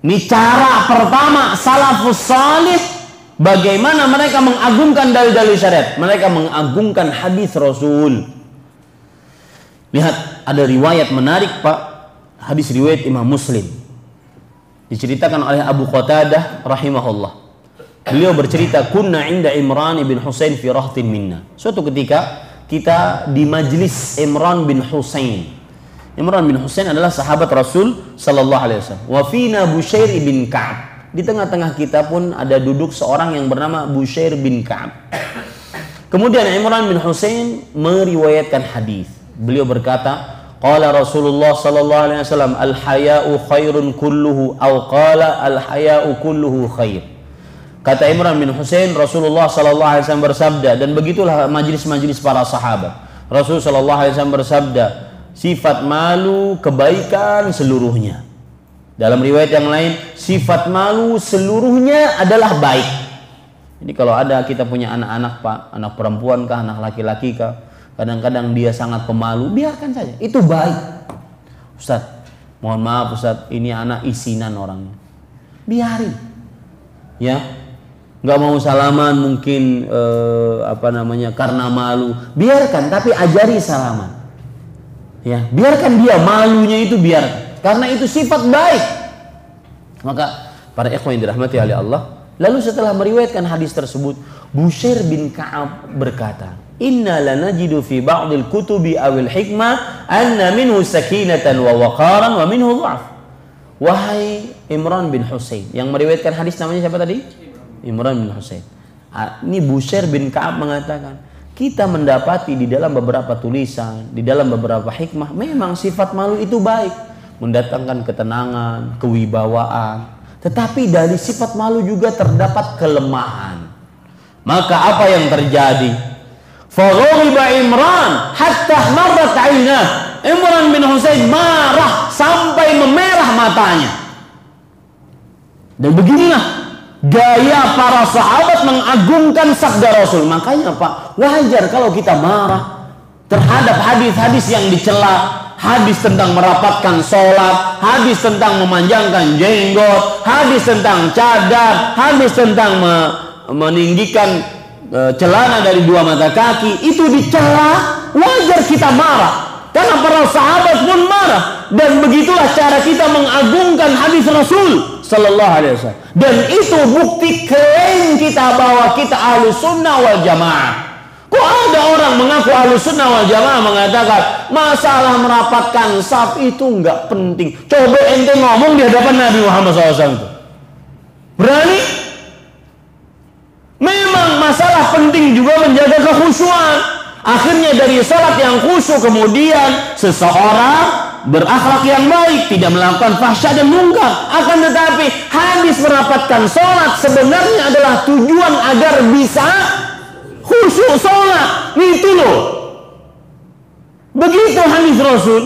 Ini cara pertama salafus salih, bagaimana mereka mengagungkan dalil-dalil syariat. Mereka mengagungkan hadis Rasul. Lihat, ada riwayat menarik Pak, hadis riwayat Imam Muslim. Diceritakan oleh Abu Qatadah rahimahullah. Beliau bercerita, kunna inda Imran bin Husain fi rahtin minna. Suatu ketika kita di majlis Imran bin Husain. Imran bin Husain adalah sahabat Rasul sallallahu alaihi wasallam. Wa fina Bushair bin Ka'ab. Di tengah-tengah kita pun ada duduk seorang yang bernama Bushair bin Ka'ab. Kemudian Imran bin Husain meriwayatkan hadis. Beliau berkata, qala Rasulullah sallallahu alaihi wasallam, al-haya'u khairun kulluhu, aw qala al-haya'u kulluhu khair. Kata Imran bin Husain, Rasulullah sallallahu alaihi wasallam bersabda, dan begitulah majlis-majlis para sahabat. Rasul sallallahu alaihi wasallam bersabda, sifat malu kebaikan seluruhnya. Dalam riwayat yang lain, sifat malu seluruhnya adalah baik. Jadi kalau ada kita punya anak-anak Pak, anak perempuan kah, anak laki-laki kah, kadang-kadang dia sangat pemalu, biarkan saja, itu baik. Ustaz, mohon maaf Ustaz, ini anak isinan orangnya, biarin, ya, nggak mau salaman mungkin karena malu, biarkan, tapi ajari salaman, ya, biarkan dia malunya itu, biarkan, karena itu sifat baik. Maka para ikhwan yang dirahmati oleh Allah, lalu setelah meriwayatkan hadis tersebut, Bushair bin Ka'ab berkata, inna lanajidu fi ba'dil kutubi awil hikmah anna minhu sakinatan wa waqaran wa minhu dha'f. Wahai Imran bin Husain, yang meriwayatkan hadis namanya siapa tadi? Imran bin Husain. Ini Bushair bin Ka'ab mengatakan, kita mendapati di dalam beberapa tulisan, di dalam beberapa hikmah, memang sifat malu itu baik, mendatangkan ketenangan, kewibawaan. Tetapi dari sifat malu juga terdapat kelemahan. Maka apa yang terjadi? Faghadiba Imran hatta marrat 'ainah. Imran bin Husain marah sampai memerah matanya. Dan beginilah gaya para sahabat mengagungkan sabda Rasul. Makanya Pak, wajar kalau kita marah terhadap hadis-hadis yang dicela, hadis tentang merapatkan sholat, hadis tentang memanjangkan jenggot, hadis tentang cadar, hadis tentang meninggikan celana dari dua mata kaki, itu dicela, wajar kita marah. Karena para sahabat pun marah. Dan begitulah cara kita mengagungkan hadis Rasul sallallahu alaihi wasallam. Dan itu bukti klaim kita bahwa kita ahlus sunnah wal jamaah. Kok ada orang mengaku ahlus sunnah wal jamaah mengatakan masalah merapatkan saf itu enggak penting. Coba ente ngomong di hadapan Nabi Muhammad SAW itu. Berani? Memang masalah penting juga menjaga kekhusyuan. Akhirnya dari salat yang khusyuk kemudian seseorang berakhlak yang baik, tidak melakukan fahsya dan munkar. Akan tetapi hadis merapatkan salat sebenarnya adalah tujuan agar bisa khusyuk salat. Itu loh. Begitu hadis Rasul.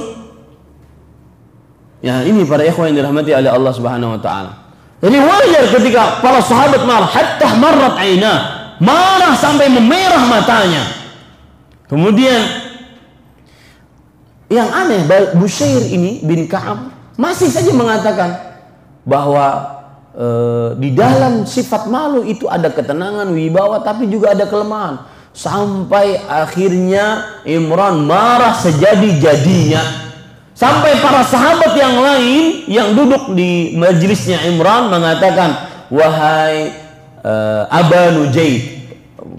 Ya, ini para ikhwan yang dirahmati oleh Allah Subhanahu wa taala. Jadi wajar ketika para sahabat marah, hatta marrat 'ainah, marah sampai memerah matanya. Kemudian yang aneh, Bushair ini bin Ka'ab masih saja mengatakan bahwa di dalam sifat malu itu ada ketenangan, wibawa, tapi juga ada kelemahan. Sampai akhirnya Imran marah sejadi-jadinya. Sampai para sahabat yang lain yang duduk di majelisnya Imran mengatakan, wahai Aba Nujaid,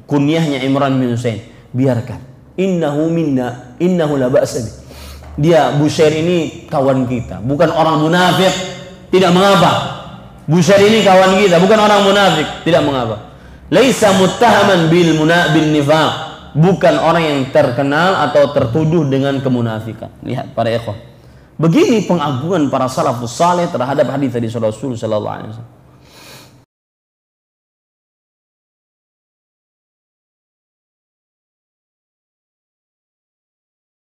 kunyahnya Imran bin Husain, biarkan, innahu minna, innahu la ba'sa bih. Dia Bushair ini kawan kita, bukan orang munafik, tidak mengapa. Bushair ini kawan kita, bukan orang munafik, tidak mengapa. Laisa muttahaman bil nifaq, bukan orang yang terkenal atau tertuduh dengan kemunafikan. Lihat para ikhwan, begini pengagungan para salafus saleh terhadap hadis dari Rasul sallallahu alaihi wasallam.